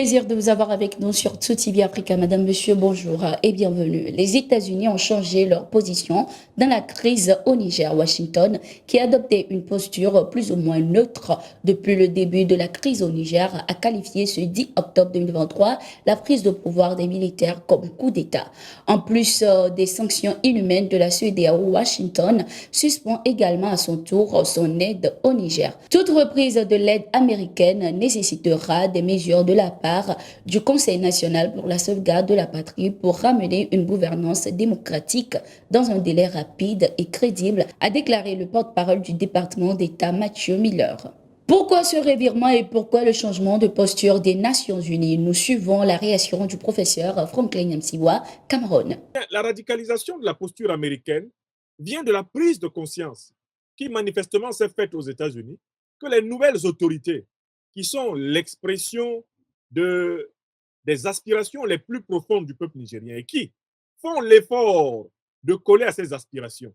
plaisir de vous avoir avec nous sur Tsu TV Africa. Madame, monsieur, bonjour et bienvenue. Les États-Unis ont changé leur position dans la crise au Niger. Washington, qui a adopté une posture plus ou moins neutre depuis le début de la crise au Niger, a qualifié ce 10 octobre 2023 la prise de pouvoir des militaires comme coup d'État. En plus des sanctions inhumaines de la CEDEAO, Washington suspend également à son tour son aide au Niger. Toute reprise de l'aide américaine nécessitera des mesures de la part du Conseil national pour la sauvegarde de la patrie pour ramener une gouvernance démocratique dans un délai rapide et crédible, a déclaré le porte-parole du département d'État Matthew Miller. Pourquoi ce revirement et pourquoi le changement de posture des Nations Unies? Nous suivons la réaction du professeur Franklin Msiwa, Cameroun. La radicalisation de la posture américaine vient de la prise de conscience qui manifestement s'est faite aux États-Unis que les nouvelles autorités, qui sont l'expression des aspirations les plus profondes du peuple nigérien et qui font l'effort de coller à ces aspirations,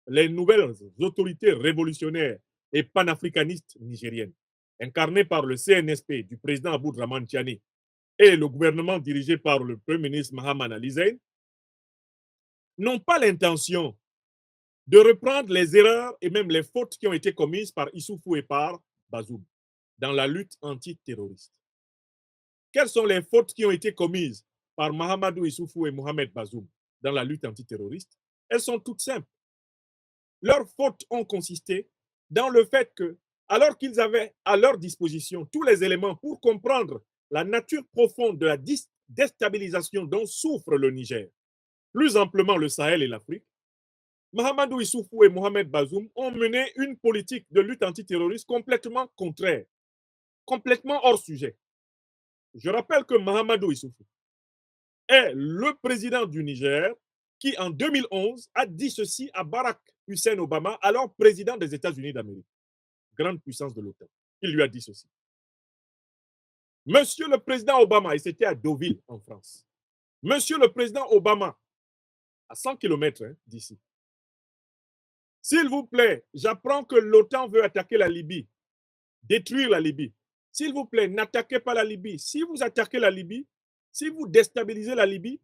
les nouvelles autorités révolutionnaires et panafricanistes nigériennes, incarnées par le CNSP du président Aboudraman Tiani et le gouvernement dirigé par le Premier ministre Mahaman Ali Zein, n'ont pas l'intention de reprendre les erreurs et même les fautes qui ont été commises par Issoufou et par Bazoum dans la lutte antiterroriste. Quelles sont les fautes qui ont été commises par Mahamadou Issoufou et Mohamed Bazoum dans la lutte antiterroriste? Elles sont toutes simples. Leurs fautes ont consisté dans le fait que, alors qu'ils avaient à leur disposition tous les éléments pour comprendre la nature profonde de la déstabilisation dont souffre le Niger, plus amplement le Sahel et l'Afrique, Mahamadou Issoufou et Mohamed Bazoum ont mené une politique de lutte antiterroriste complètement contraire, complètement hors sujet. Je rappelle que Mahamadou Issoufou est le président du Niger qui, en 2011, a dit ceci à Barack Hussein Obama, alors président des États-Unis d'Amérique, grande puissance de l'OTAN. Il lui a dit ceci. Monsieur le président Obama, et c'était à Deauville, en France. Monsieur le président Obama, à 100 km d'ici. S'il vous plaît, j'apprends que l'OTAN veut attaquer la Libye, détruire la Libye. S'il vous plaît, n'attaquez pas la Libye. Si vous attaquez la Libye, si vous déstabilisez la Libye,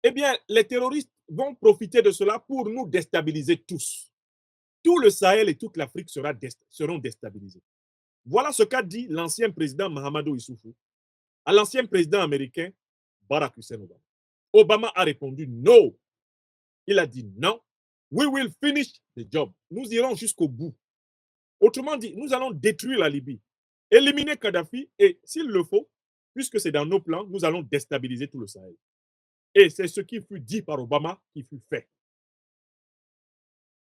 eh bien, les terroristes vont profiter de cela pour nous déstabiliser tous. Tout le Sahel et toute l'Afrique seront déstabilisés. Voilà ce qu'a dit l'ancien président Mahamadou Issoufou à l'ancien président américain Barack Hussein Obama. Obama a répondu non. Il a dit non. We will finish the job. Nous irons jusqu'au bout. Autrement dit, nous allons détruire la Libye, éliminer Kadhafi et, s'il le faut, puisque c'est dans nos plans, nous allons déstabiliser tout le Sahel. Et c'est ce qui fut dit par Obama qui fut fait.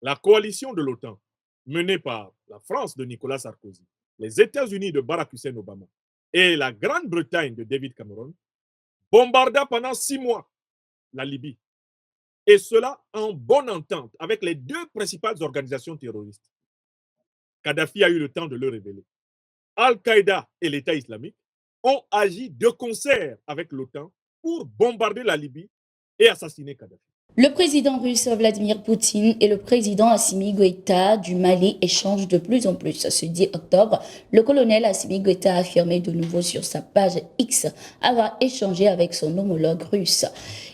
La coalition de l'OTAN, menée par la France de Nicolas Sarkozy, les États-Unis de Barack Hussein Obama et la Grande-Bretagne de David Cameron, bombarda pendant 6 mois la Libye. Et cela en bonne entente avec les 2 principales organisations terroristes. Kadhafi a eu le temps de le révéler. Al-Qaïda et l'État islamique ont agi de concert avec l'OTAN pour bombarder la Libye et assassiner Kadhafi. Le président russe Vladimir Poutine et le président Assimi Goïta du Mali échangent de plus en plus. Ce 10 octobre, le colonel Assimi Goïta a affirmé de nouveau sur sa page X avoir échangé avec son homologue russe.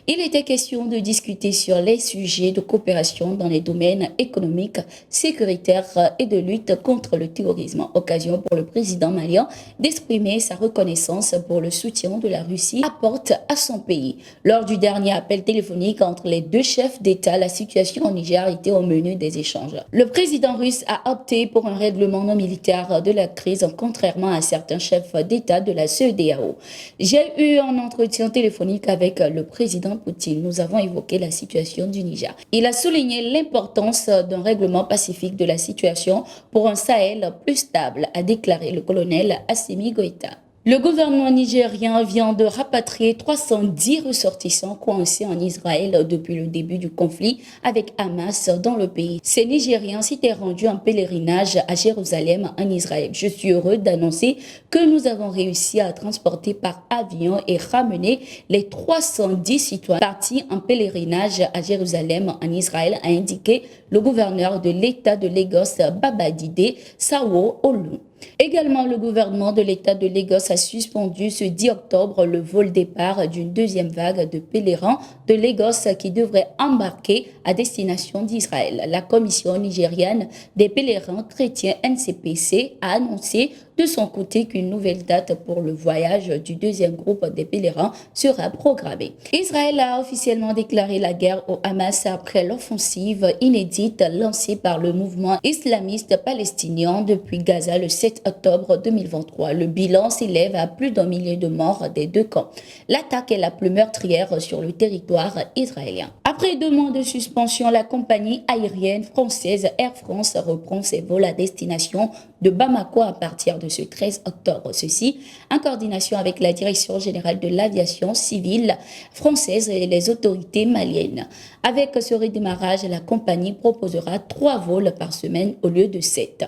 Il était question de discuter sur les sujets de coopération dans les domaines économiques, sécuritaires et de lutte contre le terrorisme. Occasion pour le président malien d'exprimer sa reconnaissance pour le soutien de la Russie apporte à son pays. Lors du dernier appel téléphonique entre les 2 chefs d'État, la situation au Niger était au menu des échanges. Le président russe a opté pour un règlement non militaire de la crise, contrairement à certains chefs d'État de la CEDEAO. J'ai eu un entretien téléphonique avec le président Poutine. Nous avons évoqué la situation du Niger. Il a souligné l'importance d'un règlement pacifique de la situation pour un Sahel plus stable, a déclaré le colonel Assimi Goïta. Le gouvernement nigérien vient de rapatrier 310 ressortissants coincés en Israël depuis le début du conflit avec Hamas dans le pays. Ces Nigériens s'étaient rendus en pèlerinage à Jérusalem en Israël. Je suis heureux d'annoncer que nous avons réussi à transporter par avion et ramener les 310 citoyens partis en pèlerinage à Jérusalem en Israël, a indiqué le gouverneur de l'État de Lagos, Babajide Sanwo-Olu. Également, le gouvernement de l'État de Lagos a suspendu ce 10 octobre le vol départ d'une deuxième vague de pèlerins de Lagos qui devraient embarquer à destination d'Israël. La commission nigériane des pèlerins chrétiens NCPC a annoncé de son côté qu'une nouvelle date pour le voyage du deuxième groupe des pèlerins sera programmée. Israël a officiellement déclaré la guerre au Hamas après l'offensive inédite lancée par le mouvement islamiste palestinien depuis Gaza le 7 octobre 2023. Le bilan s'élève à plus d'1 millier de morts des deux camps. L'attaque est la plus meurtrière sur le territoire israélien. Après 2 mois de suspension, la compagnie aérienne française Air France reprend ses vols à destination de Bamako à partir de ce 13 octobre. Ceci en coordination avec la Direction générale de l'aviation civile française et les autorités maliennes. Avec ce redémarrage, la compagnie proposera 3 vols par semaine au lieu de 7.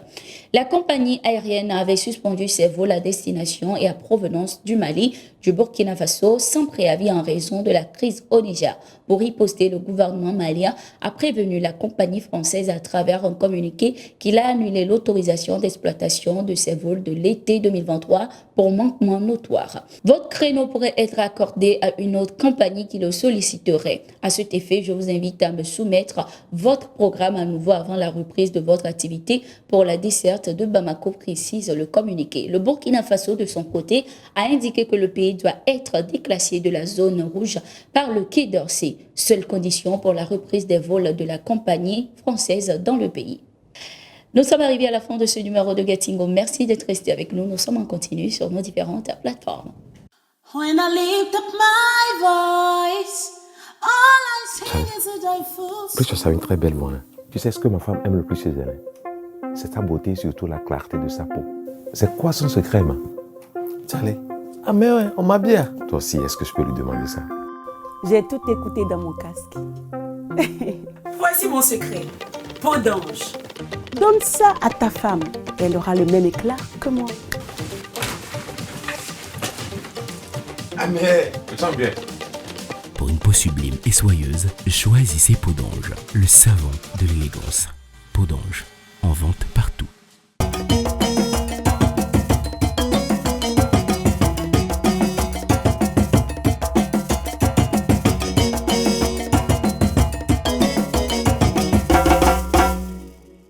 La compagnie aérienne avait suspendu ses vols à destination et à provenance du Mali, du Burkina Faso, sans préavis en raison de la crise au Niger. Pour riposter, le gouvernement malien a prévenu la compagnie française à travers un communiqué qu'il a annulé l'autorisation d'exploitation de ses vols de l'été 2023 pour manquement notoire. Votre créneau pourrait être accordé à une autre compagnie qui le solliciterait. À cet effet, je vous invite à me soumettre votre programme à nouveau avant la reprise de votre activité pour la desserte de Bamako, précise le communiqué. Le Burkina Faso, de son côté, a indiqué que le pays doit être déclassé de la zone rouge par le Quai d'Orsay, seule condition pour la reprise des vols de la compagnie française dans le pays. Nous sommes arrivés à la fin de ce numéro de Gatingo. Merci d'être resté avec nous. Nous sommes en continu sur nos différentes plateformes. When I lift up my voice, all I sing is a joyful song. Plus tu as une très belle voix. Tu sais ce que ma femme aime le plus chez elle? C'est sa beauté, surtout la clarté de sa peau. C'est quoi son secret, ma? Charlie. Ah mais ouais, on m'a bien. Toi aussi, est-ce que je peux lui demander ça? J'ai tout écouté dans mon casque. Voici mon secret. Peau d'ange. Donne ça à ta femme. Elle aura le même éclat que moi. Ah mais, tu sens bien. Pour une peau sublime et soyeuse, choisissez Peau d'ange, le savon de l'élégance. Peau d'ange, en vente partout.